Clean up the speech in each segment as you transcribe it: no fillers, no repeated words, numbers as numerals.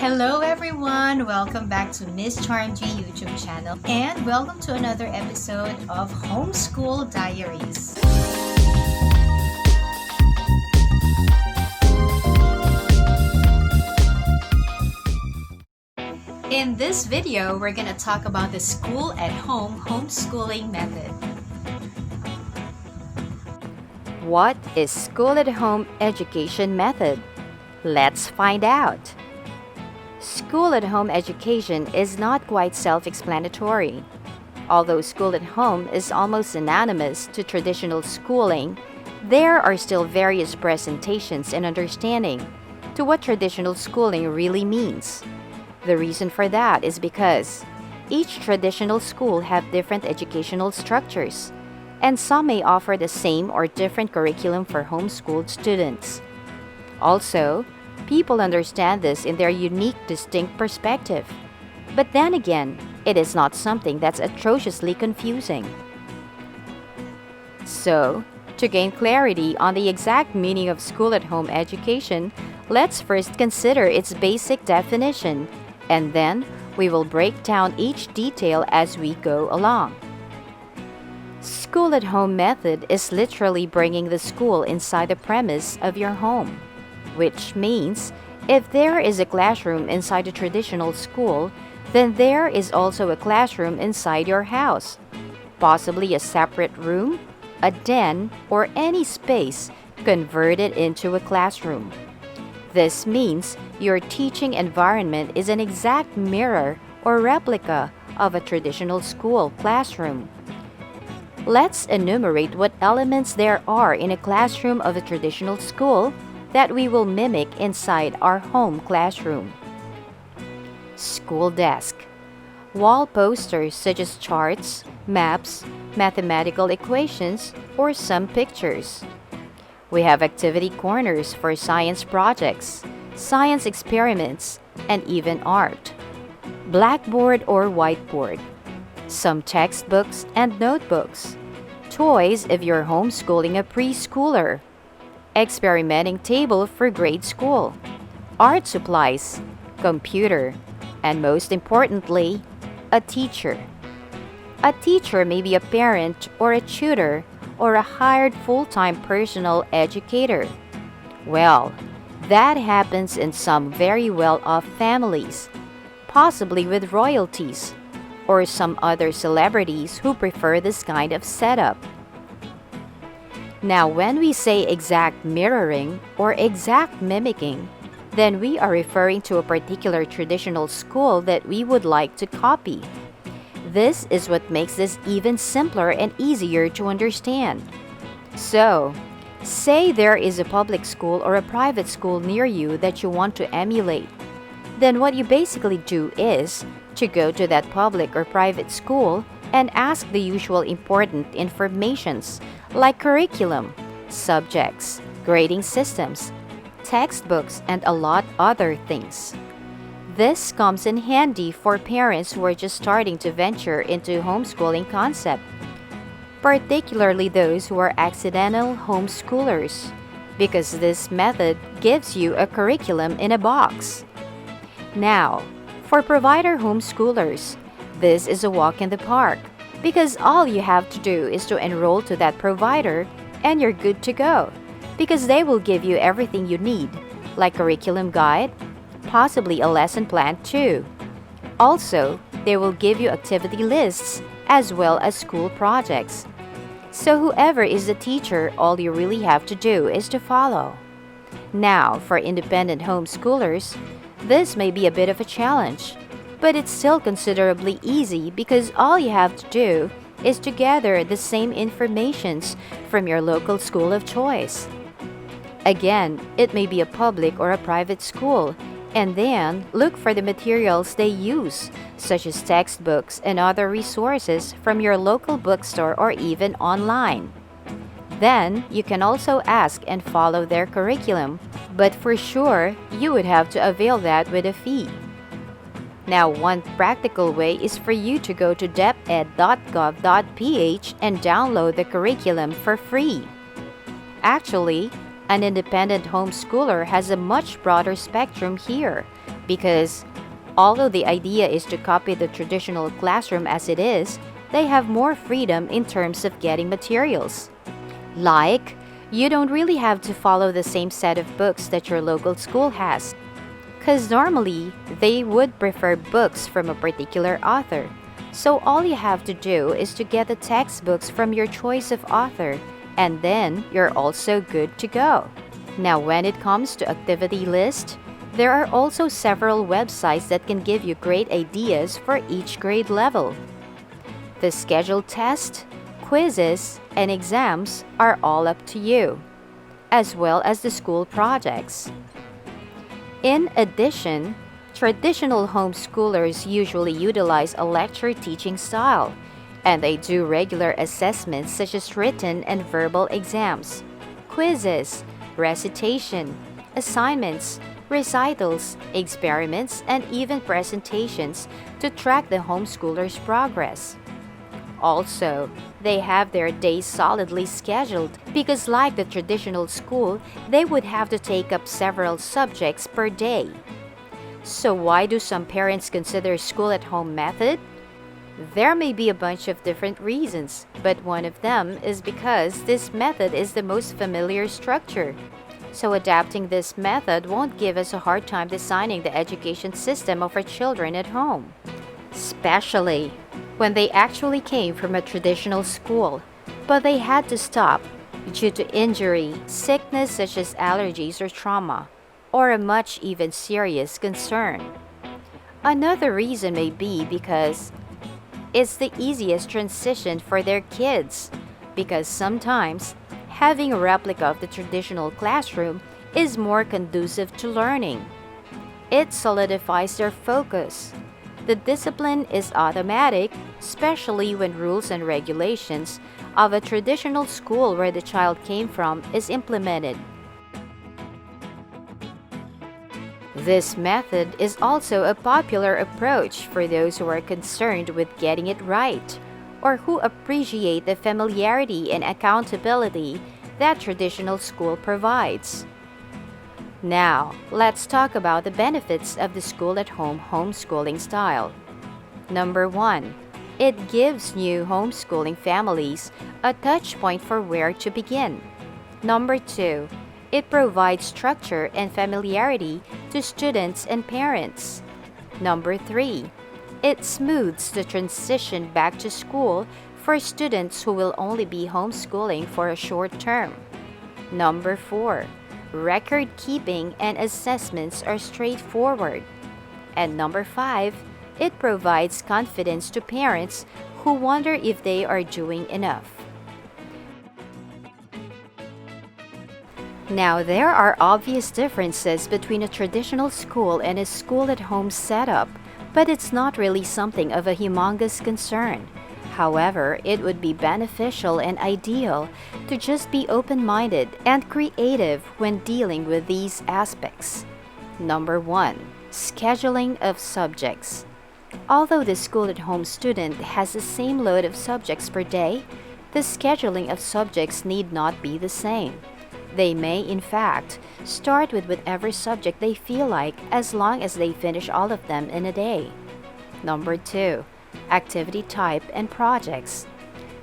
Hello everyone! Welcome back to Miss Charm G YouTube channel and welcome to another episode of Homeschool Diaries. In this video, we're gonna talk about the school at home homeschooling method. What is school at home education method? Let's find out. School at home education is not quite self-explanatory. Although school at home is almost synonymous to traditional schooling, there are still various presentations and understanding to what traditional schooling really means. The reason for that is because each traditional school have different educational structures, and some may offer the same or different curriculum for homeschooled students. Also, people understand this in their unique, distinct perspective. But then again, it is not something that's atrociously confusing. So, to gain clarity on the exact meaning of school at home education, let's first consider its basic definition, and then we will break down each detail as we go along. School at home method is literally bringing the school inside the premise of your home. Which means, if there is a classroom inside a traditional school, then there is also a classroom inside your house, possibly a separate room, a den, or any space converted into a classroom. This means your teaching environment is an exact mirror or replica of a traditional school classroom. Let's enumerate what elements there are in a classroom of a traditional school that we will mimic inside our home classroom. School desk. Wall posters such as charts, maps, mathematical equations, or some pictures. We have activity corners for science projects, science experiments, and even art. Blackboard or whiteboard. Some textbooks and notebooks. Toys if you're homeschooling a preschooler. Experimenting table for grade school, art supplies, computer, and most importantly, a teacher. A teacher may be a parent or a tutor or a hired full-time personal educator. Well, that happens in some very well-off families, possibly with royalties, or some other celebrities who prefer this kind of setup. Now, when we say exact mirroring or exact mimicking, then we are referring to a particular traditional school that we would like to copy. This is what makes this even simpler and easier to understand. So, say there is a public school or a private school near you that you want to emulate. Then what you basically do is to go to that public or private school and ask the usual important informations like curriculum, subjects, grading systems, textbooks, and a lot other things. This comes in handy for parents who are just starting to venture into homeschooling concept, particularly those who are accidental homeschoolers, because this method gives you a curriculum in a box. Now, for provider homeschoolers, this is a walk in the park, because all you have to do is to enroll to that provider and you're good to go, because they will give you everything you need, like curriculum guide, possibly a lesson plan too. Also, they will give you activity lists as well as school projects. So whoever is the teacher, all you really have to do is to follow. Now, for independent homeschoolers, this may be a bit of a challenge, but it's still considerably easy because all you have to do is to gather the same informations from your local school of choice. Again, it may be a public or a private school, and then look for the materials they use, such as textbooks and other resources from your local bookstore or even online. Then, you can also ask and follow their curriculum, but for sure, you would have to avail that with a fee. Now, one practical way is for you to go to deped.gov.ph and download the curriculum for free. Actually, an independent homeschooler has a much broader spectrum here, because although the idea is to copy the traditional classroom as it is, they have more freedom in terms of getting materials. Like, you don't really have to follow the same set of books that your local school has, because normally they would prefer books from a particular author. So all you have to do is to get the textbooks from your choice of author, and then you're also good to go. Now, when it comes to activity list, there are also several websites that can give you great ideas for each grade level. The scheduled tests, quizzes, and exams are all up to you, as well as the school projects. In addition, traditional homeschoolers usually utilize a lecture teaching style, and they do regular assessments such as written and verbal exams, quizzes, recitation, assignments, recitals, experiments, and even presentations to track the homeschooler's progress. Also, they have their days solidly scheduled because, like the traditional school, they would have to take up several subjects per day. So why do some parents consider school at home method? There may be a bunch of different reasons, but one of them is because this method is the most familiar structure. So adapting this method won't give us a hard time designing the education system of our children at home, especially when they actually came from a traditional school, but they had to stop due to injury, sickness such as allergies or trauma, or a much even serious concern. Another reason may be because it's the easiest transition for their kids, because sometimes having a replica of the traditional classroom is more conducive to learning. It solidifies their focus. The discipline is automatic, especially when rules and regulations of a traditional school where the child came from is implemented. This method is also a popular approach for those who are concerned with getting it right, or who appreciate the familiarity and accountability that traditional school provides. Now, let's talk about the benefits of the school-at-home homeschooling style. Number 1, it gives new homeschooling families a touch point for where to begin. Number 2, it provides structure and familiarity to students and parents. Number 3, it smooths the transition back to school for students who will only be homeschooling for a short term. Number 4, record keeping and assessments are straightforward. And number 5, it provides confidence to parents who wonder if they are doing enough. Now, there are obvious differences between a traditional school and a school-at-home setup, but it's not really something of a humongous concern. However, it would be beneficial and ideal to just be open-minded and creative when dealing with these aspects. Number 1, scheduling of subjects. Although the school-at-home student has the same load of subjects per day, the scheduling of subjects need not be the same. They may, in fact, start with whatever subject they feel like as long as they finish all of them in a day. Number 2, activity type and projects.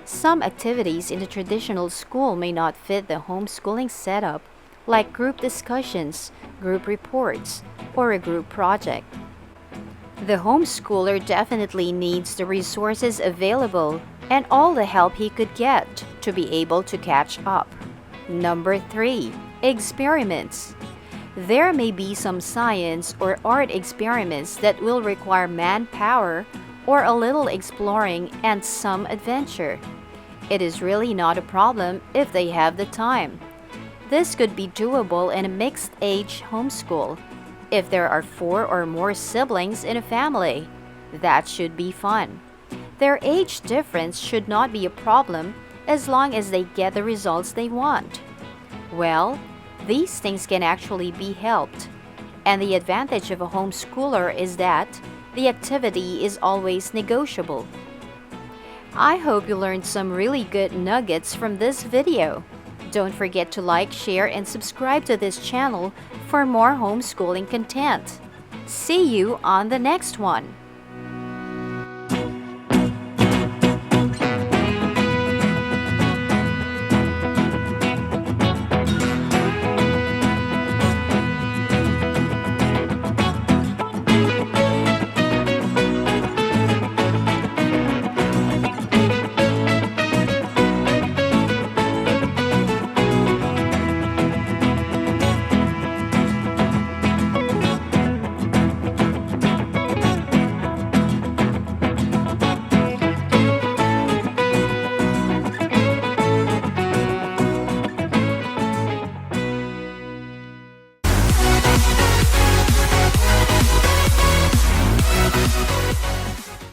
Some activities in the traditional school may not fit the homeschooling setup, like group discussions, group reports, or a group project. The homeschooler definitely needs the resources available and all the help he could get to be able to catch up. Number 3, experiments. There may be some science or art experiments that will require manpower or a little exploring and some adventure. It is really not a problem if they have the time. This could be doable in a mixed-age homeschool. If there are 4 or more siblings in a family, that should be fun. Their age difference should not be a problem as long as they get the results they want. Well, these things can actually be helped. And the advantage of a homeschooler is that the activity is always negotiable. I hope you learned some really good nuggets from this video. Don't forget to like, share, and subscribe to this channel for more homeschooling content. See you on the next one.